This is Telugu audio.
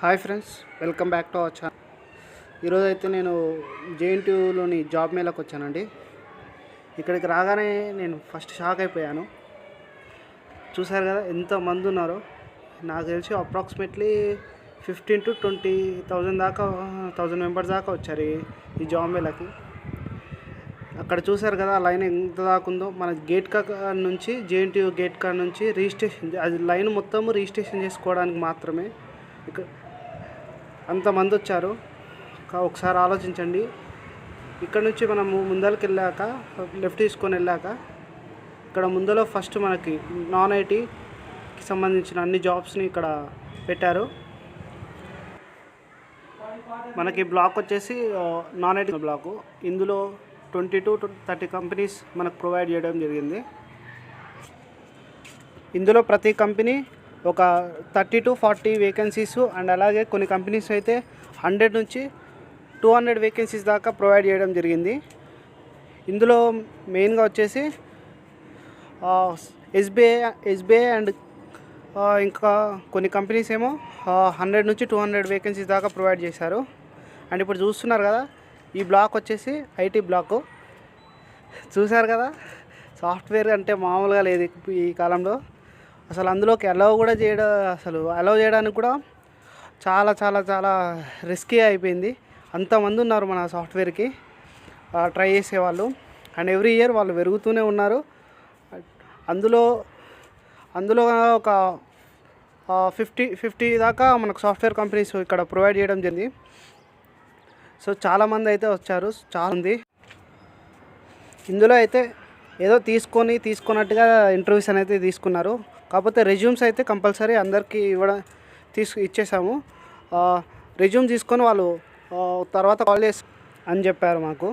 Hi friends, welcome back to our channel. ఈరోజు అయితే నేను జేఎన్టీయూలోని జాబ్ మేళకు వచ్చానండి. ఇక్కడికి రాగానే నేను ఫస్ట్ షాక్ అయిపోయాను. చూసారు కదా ఎంతమంది ఉన్నారో. నాకు తెలిసి అప్రాక్సిమేట్లీ 15 to 20,000 దాకా 1000 మెంబర్స్ దాకా వచ్చారు ఈ జాబ్ మేళకి. అక్కడ చూసారు కదా లైన్ ఎంత దాకా ఉందో. మన గేట్ నుంచి జేఎన్టీయూ గేట్ కాడ నుంచి రిజిస్ట్రేషన్, అది లైన్ మొత్తం రిజిస్ట్రేషన్ చేసుకోవడానికి మాత్రమే ఇక్కడ అంతమంది వచ్చారు. ఒకసారి ఆలోచించండి. ఇక్కడ నుంచి మనము ముందరికి వెళ్ళాక, లెఫ్ట్ తీసుకొని వెళ్ళాక, ఇక్కడ ముందులో ఫస్ట్ మనకి నాన్ ఐటీకి సంబంధించిన అన్ని జాబ్స్ని ఇక్కడ పెట్టారు. మనకి బ్లాక్ వచ్చేసి నాన్ ఐటీ బ్లాకు. ఇందులో 20 to 30 కంపెనీస్ మనకు ప్రొవైడ్ చేయడం జరిగింది. ఇందులో ప్రతి కంపెనీ ఒక 30 to 40 వేకెన్సీస్, అండ్ అలాగే కొన్ని కంపెనీస్ అయితే 100 నుంచి 200 వేకెన్సీస్ దాకా ప్రొవైడ్ చేయడం జరిగింది. ఇందులో మెయిన్గా వచ్చేసి ఎస్బీఐ అండ్ ఇంకా కొన్ని కంపెనీస్ ఏమో 100 నుంచి 200 వేకెన్సీస్ దాకా ప్రొవైడ్ చేశారు. అండ్ ఇప్పుడు చూస్తున్నారు కదా, ఈ బ్లాక్ వచ్చేసి ఐటీ బ్లాకు. చూసారు కదా, సాఫ్ట్వేర్ అంటే మామూలుగా లేదు ఈ కాలంలో. అసలు అందులోకి అలౌ చేయడానికి కూడా చాలా చాలా చాలా రిస్కీ అయిపోయింది. అంతమంది ఉన్నారు మన సాఫ్ట్వేర్కి ట్రై చేసేవాళ్ళు. అండ్ ఎవ్రీ ఇయర్ వాళ్ళు పెరుగుతూనే ఉన్నారు. అందులో ఒక 50 దాకా మనకు సాఫ్ట్వేర్ కంపెనీస్ ఇక్కడ ప్రొవైడ్ చేయడం జరిగింది. సో చాలామంది అయితే వచ్చారు, చాలా ఉంది. ఇందులో అయితే ఏదో తీసుకున్నట్టుగా ఇంటర్వ్యూస్ అనేది తీసుకున్నారు. కాకపోతే రెజ్యూమ్స్ అయితే కంపల్సరీ అందరికీ ఇచ్చేసాము. రెజ్యూమ్ తీసుకొని వాళ్ళు తర్వాత కాల్ చేసి అని చెప్పారు మాకు.